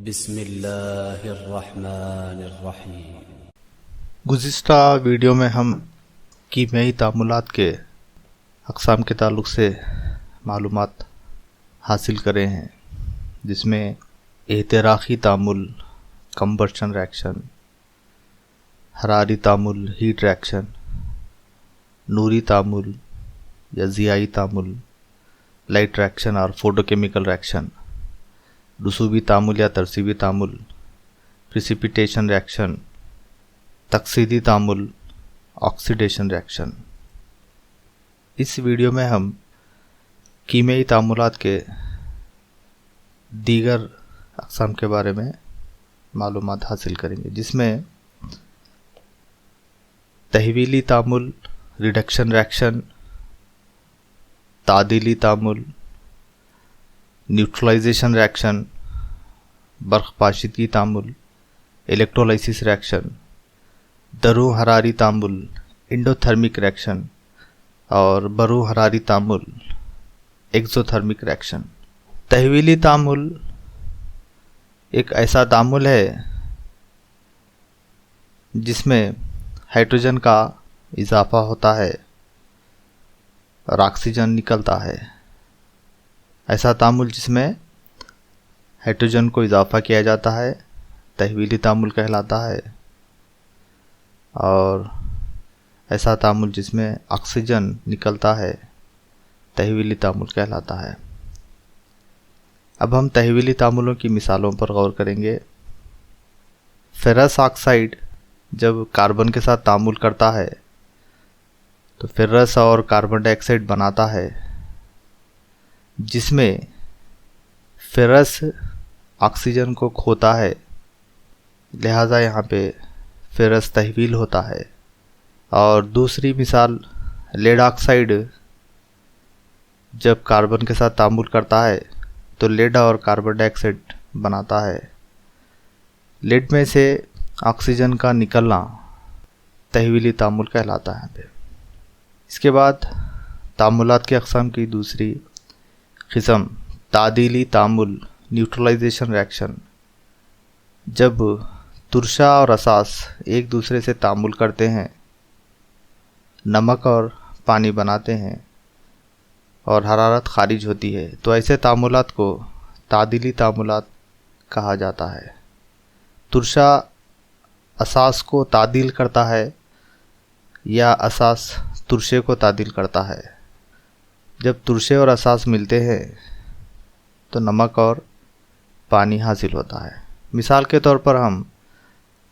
بسم اللہ الرحمن الرحیم۔ گزشتہ ویڈیو میں ہم کیمیائی تعاملات کے اقسام کے تعلق سے معلومات حاصل کرے ہیں، جس میں احتراقی تعامل کمبشن ریاکشن، حراری تعامل ہیٹ ریاکشن، نوری تعامل یا ضیائی تعامل لائٹ ریاکشن اور فوٹوکیمیکل ریاکشن، رسوبی تعامل یا ترسیبی تعامل، پریسیپیٹیشن ریاکشن، تقسیدی تعامل، آکسیڈیشن ریاکشن۔ اس ویڈیو میں ہم کیمیائی تعاملات کے دیگر اقسام کے بارے میں معلومات حاصل کریں گے، جس میں تحویلی تعامل، ریڈکشن ریاکشن، تعدیلی تعامل، نیوٹرلائزیشن ریاکشن، برق پاشیدگی تعامل، الیکٹرولائسس ریاکشن، درو حراری تعامل، انڈوتھرمک ریاکشن اور برو حراری تعامل، ایکزوتھرمک ریاکشن۔ تحویلی تعامل ایک ایسا تعامل ہے جس میں ہائیڈروجن کا اضافہ ہوتا ہے اور آکسیجن نکلتا ہے۔ ایسا تعامل جس میں ہائیڈروجن کو اضافہ کیا جاتا ہے تحویلی تعامل کہلاتا ہے، اور ایسا تعامل جس میں آکسیجن نکلتا ہے تحویلی تعامل کہلاتا ہے۔ اب ہم تحویلی تعاملوں کی مثالوں پر غور کریں گے۔ فرس آکسائڈ جب کاربن کے ساتھ تعامل کرتا ہے تو فرس اور کاربن ڈائی آکسائڈ بناتا ہے، جس میں فرس آکسیجن کو کھوتا ہے، لہذا یہاں پہ فرس تحویل ہوتا ہے۔ اور دوسری مثال لیڈ آکسائڈ جب کاربن کے ساتھ تعامل کرتا ہے تو لیڈ اور کاربن ڈائی آکسائڈ بناتا ہے، لیڈ میں سے آکسیجن کا نکلنا تحویلی تعامل کہلاتا ہے یہاں پہ۔ اس کے بعد تعاملات کے اقسام کی دوسری قسم تعدیلی تعامل، نیوٹرلائزیشن ریاکشن۔ جب ترشا اور اساس ایک دوسرے سے تعامل کرتے ہیں، نمک اور پانی بناتے ہیں اور حرارت خارج ہوتی ہے، تو ایسے تعاملات کو تعدیلی تعاملات کہا جاتا ہے۔ ترشا اساس کو تعدیل کرتا ہے یا اساس ترشے کو تعدیل کرتا ہے۔ جب ترشے اور اساس ملتے ہیں تو نمک اور پانی حاصل ہوتا ہے۔ مثال کے طور پر ہم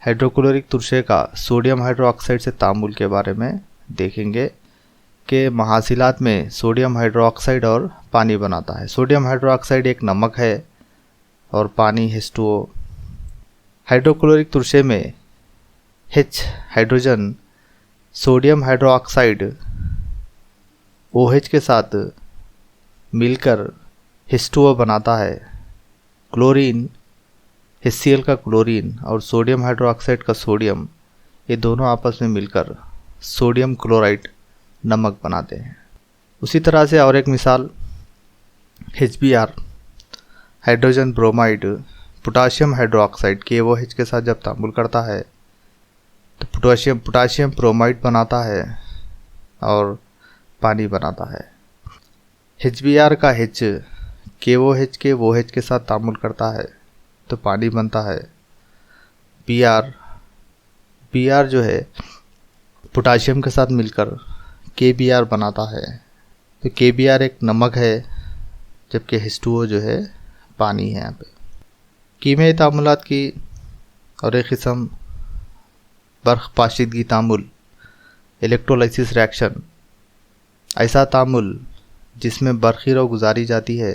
ہائیڈروکلورک ترشے کا سوڈیم ہائیڈرو آکسائڈ سے تعامل کے بارے میں دیکھیں گے کہ محاصلات میں سوڈیم ہائیڈرو آکسائڈ اور پانی بناتا ہے۔ سوڈیم ہائیڈرو آکسائڈ ایک نمک ہے اور پانی H2O۔ ہائیڈروکلورک ترشے میں H hydrogen sodium hydro oxide OH کے ساتھ مل کر H2O بناتا ہے۔ کلورین HCl کا کلورین اور سوڈیم ہائیڈرو آکسائڈ کا سوڈیم، یہ دونوں آپس میں مل کر سوڈیم کلورائڈ نمک بناتے ہیں۔ اسی طرح سے اور ایک مثال HBr hydrogen bromide potassium hydroxide KOH کے ساتھ جب تعامل کرتا ہے تو پوٹاشیم برومائڈ بناتا ہے اور پانی بناتا ہے۔ HBr کا H KOH کے OH کے ساتھ تعامل کرتا ہے تو پانی بنتا ہے۔ Br جو ہے پوٹاشیم کے ساتھ مل کر KBr بناتا ہے، تو KBr ایک نمک ہے جبکہ H2O جو ہے پانی ہے یہاں پہ۔ کیمیائی تعاملات کی اور ایک قسم برق پاشیدگی تعامل، الیکٹرولائسس ریاکشن۔ ایسا تعامل جس میں برقی رو گزاری جاتی ہے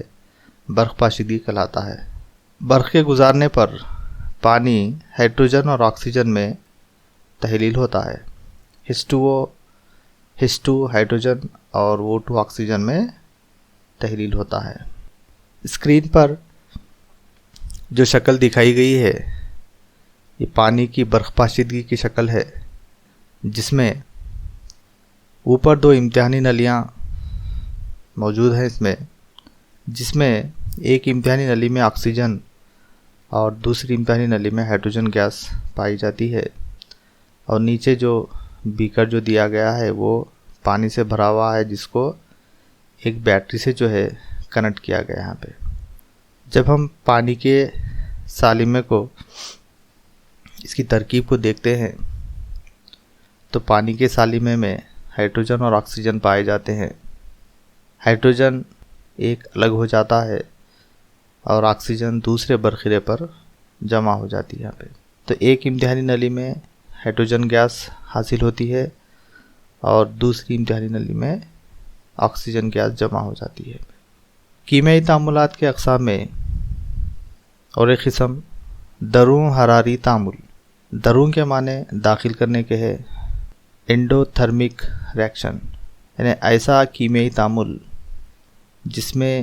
برق پاشیدگی کہلاتا ہے۔ برق کے گزارنے پر پانی ہائیڈروجن اور آکسیجن میں تحلیل ہوتا ہے۔ H2 ہائیڈروجن اور O2 آکسیجن میں تحلیل ہوتا ہے۔ اسکرین پر جو شکل دکھائی گئی ہے یہ پانی کی برق پاشیدگی کی شکل ہے، جس میں اوپر دو امتحانی نلیاں موجود ہیں، جس میں ایک امتحانی نلی میں آکسیجن اور دوسری امتحانی نلی میں ہائیڈروجن گیس پائی جاتی ہے، اور نیچے جو بیکر جو دیا گیا ہے وہ پانی سے بھرا ہوا ہے، جس کو ایک بیٹری سے جو ہے کنیکٹ کیا گیا یہاں پہ۔ جب ہم پانی کے سالمے کو، اس کی ترکیب کو دیکھتے ہیں تو پانی کے سالمے میں ہائیڈروجن اور آکسیجن پائے جاتے ہیں۔ ہائیڈروجن ایک الگ ہو جاتا ہے اور آکسیجن دوسرے برخیرے پر جمع ہو جاتی ہے یہاں پہ۔ تو ایک امتحانی نلی میں ہائیڈروجن گیس حاصل ہوتی ہے اور دوسری امتحانی نلی میں آکسیجن گیس جمع ہو جاتی ہے۔ کیمیائی تعاملات کے اقسام میں اور ایک قسم دروں حراری تعامل۔ دروں کے معنی داخل کرنے کے ہے، انڈوتھرمک ریاکشن، یعنی ایسا کیمیائی تعامل جس میں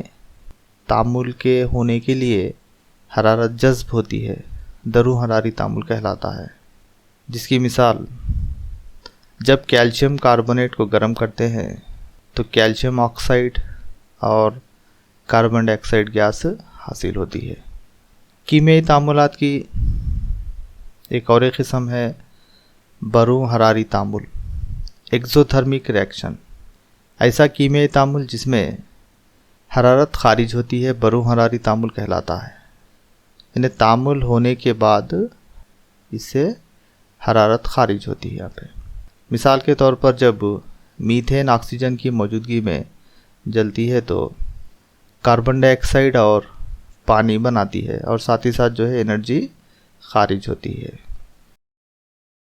تعامل کے ہونے کے لیے حرارت جذب ہوتی ہے، دروں حراری تعامل کہلاتا ہے۔ جس کی مثال، جب کیلشیم کاربونیٹ کو گرم کرتے ہیں تو کیلشیم آکسائڈ اور کاربن ڈائی آکسائڈ گیس حاصل ہوتی ہے۔ کیمیائی تعاملات کی ایک اور قسم ہے بروں حراری تعامل، ایکزوتھرمک ریاکشن، ایسا کیمیائی تعامل جس میں حرارت خارج ہوتی ہے، بروں حراری تعامل کہلاتا ہے۔ یعنی تعامل ہونے کے بعد اس سے حرارت خارج ہوتی ہے یہاں پہ۔ مثال کے طور پر جب میتھین آکسیجن کی موجودگی میں جلتی ہے تو کاربن ڈائی آکسائڈ اور پانی بناتی ہے، اور ساتھ ہی ساتھ جو ہے انرجی خارج ہوتی ہے۔